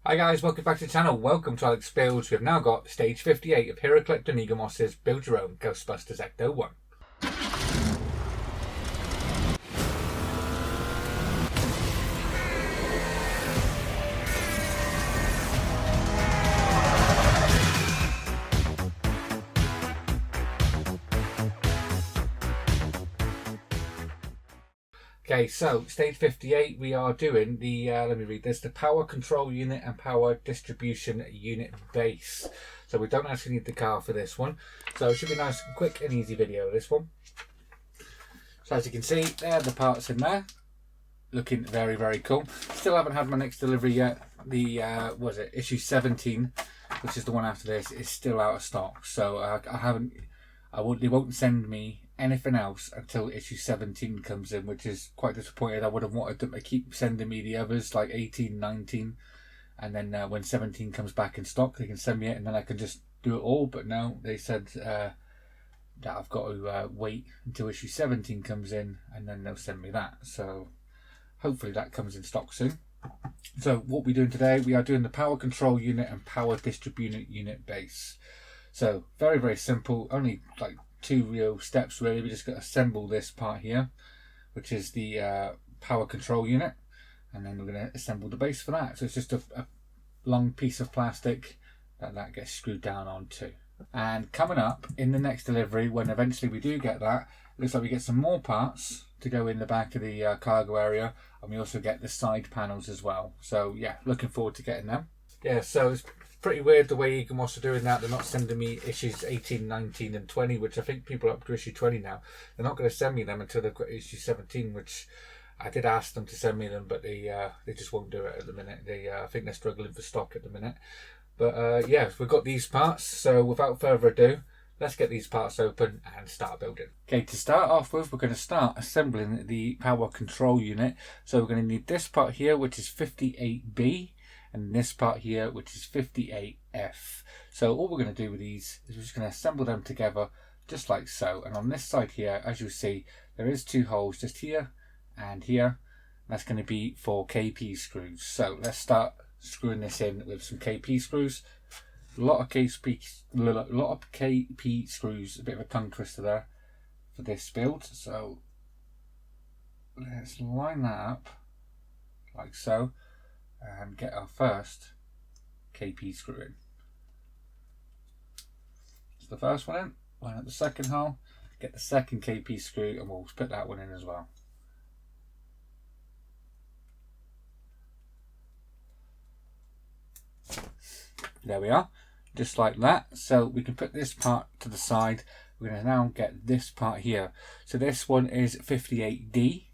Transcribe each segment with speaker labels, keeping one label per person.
Speaker 1: Hi guys, welcome back to the channel. Welcome to Alex Builds. We've now got stage 58 of Hero Collector Amiga Moss's Build Your Own Ghostbusters Ecto 1. Okay, so stage 58, we are doing the, let me read this, the power control unit and power distribution unit base. So we don't actually need the car for this one. So it should be a nice, quick and easy video, this one. So as you can see, there are the parts in there. Looking very, very cool. Still haven't had my next delivery yet. The, what is it, issue 17, which is the one after this, is still out of stock. So they won't send me anything else until issue 17 comes in, which is quite disappointed. I would have wanted them to keep sending me the others like 18, 19, and then when 17 comes back in stock they can send me it and then I can just do it all. But no, they said that I've got to wait until issue 17 comes in and then they'll send me that. So hopefully that comes in stock soon. So what we're doing today, we are doing the power control unit and power distribution unit base. So very, very simple, only like two real steps really. We just got to assemble this part here, which is the power control unit, and then we're going to assemble the base for that. So it's just a long piece of plastic that gets screwed down onto. And coming up in the next delivery, when eventually we do get that, it looks like we get some more parts to go in the back of the cargo area, and we also get the side panels as well. So yeah, looking forward to getting them. Yeah, so it's pretty weird the way Egomos are doing that. They're not sending me issues 18, 19 and 20, which I think people are up to issue 20 now. They're not going to send me them until they've got issue 17, which I did ask them to send me them, but they just won't do it at the minute. I think they're struggling for stock at the minute. But yeah, we've got these parts, so without further ado, let's get these parts open and start building. Okay, to start off with, we're going to start assembling the power control unit. So we're going to need this part here, which is 58B. And this part here, which is 58F. So all we're going to do with these is we're just going to assemble them together just like so. And on this side here, as you'll see, there is two holes just here and here. That's going to be for KP screws. So let's start screwing this in with some KP screws. A lot of KP screws, a bit of a tongue twister there for this build. So let's line that up like so. And get our first KP screw in. So the first one in, line up the second hole, get the second KP screw, and we'll put that one in as well. There we are, just like that. So we can put this part to the side. We're going to now get this part here. So this one is 58D,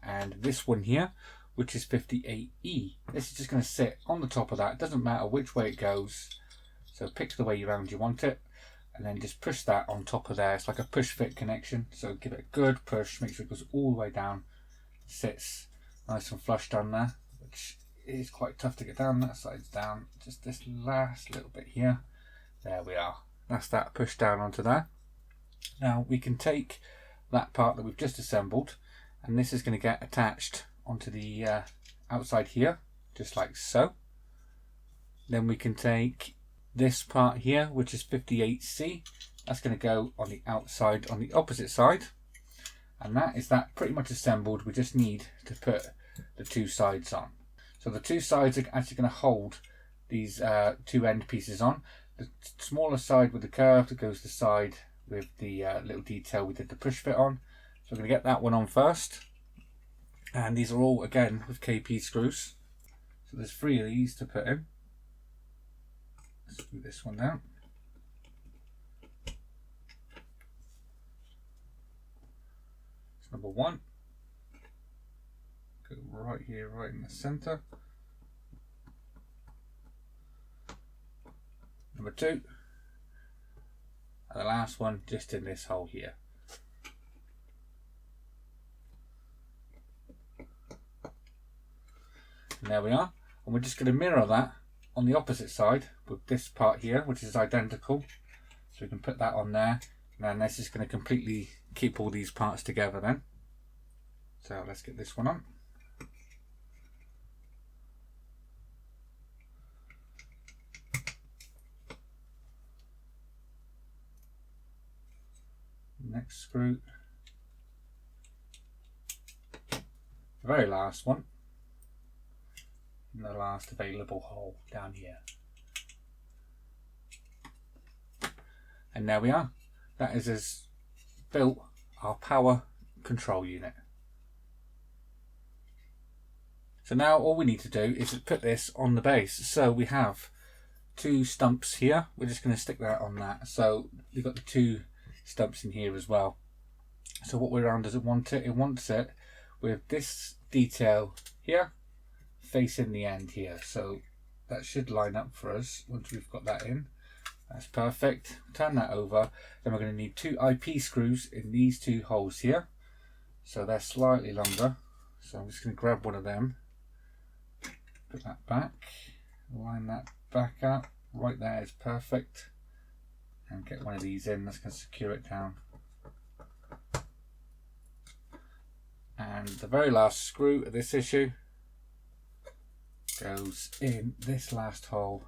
Speaker 1: and this one here, which is 58E. This is just going to sit on the top of that. It doesn't matter which way it goes. So pick the way around you want it, and then just push that on top of there. It's like a push fit connection. So give it a good push, make sure it goes all the way down. Sits nice and flush down there, which is quite tough to get down. That side's down. Just this last little bit here. There we are. That's that pushed down onto there. Now we can take that part that we've just assembled, and this is going to get attached onto the outside here, just like so. Then we can take this part here, which is 58C. That's going to go on the outside, on the opposite side. And that is that pretty much assembled. We just need to put the two sides on. So the two sides are actually going to hold these two end pieces on. The smaller side with the curve that goes to the side with the little detail we did the push fit on. So we're going to get that one on first. And these are all, again, with KP screws. So there's 3 of these to put in. Screw this one down. It's number 1. Go right here, right in the center. Number 2. And the last one just in this hole here. And there we are, and we're just going to mirror that on the opposite side with this part here, which is identical. So we can put that on there, and then this is going to completely keep all these parts together then. So let's get this one on. next screw. The very last one. And the last available hole down here. And there we are. That is as built our power control unit. So now all we need to do is put this on the base. So we have 2 stumps here. We're just going to stick that on that. So we've got the 2 stumps in here as well. So what way around does it want it? It wants it with this detail here facing the end here. So that should line up for us once we've got that in. That's perfect. Turn that over. Then we're going to need 2 IP screws in these 2 holes here. So they're slightly longer. So I'm just going to grab one of them. Put that back. Line that back up. Right there is perfect. And get one of these in. That's going to secure it down. And the very last screw of this issue goes in this last hole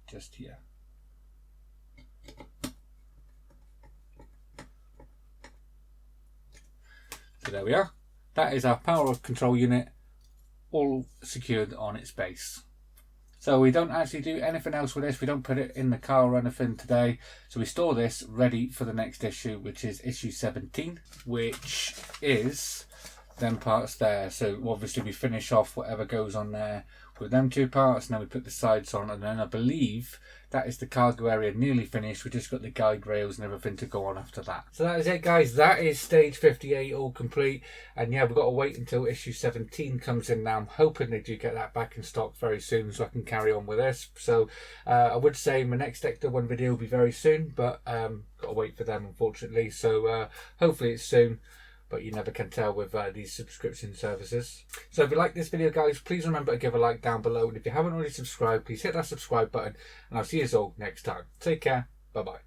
Speaker 1: just here. So there we are. That is our power control unit all secured on its base. So we don't actually do anything else with this. We don't put it in the car or anything today. So we store this ready for the next issue, which is issue 17, which is them parts there. So obviously we finish off whatever goes on there with them 2 parts, and then we put the sides on, and then I believe that is the cargo area nearly finished. We just got the guide rails and everything to go on after that. So that is it, guys. That is stage 58 all complete, and yeah, we've got to wait until issue 17 comes in now. I'm hoping they do get that back in stock very soon so I can carry on with this. So I would say my next Ecto 1 video will be very soon, but got to wait for them, unfortunately. So hopefully it's soon, but you never can tell with these subscription services. So if you like this video, guys, please remember to give a like down below, and if you haven't already subscribed, please hit that subscribe button, and I'll see you all next time. Take care. Bye bye.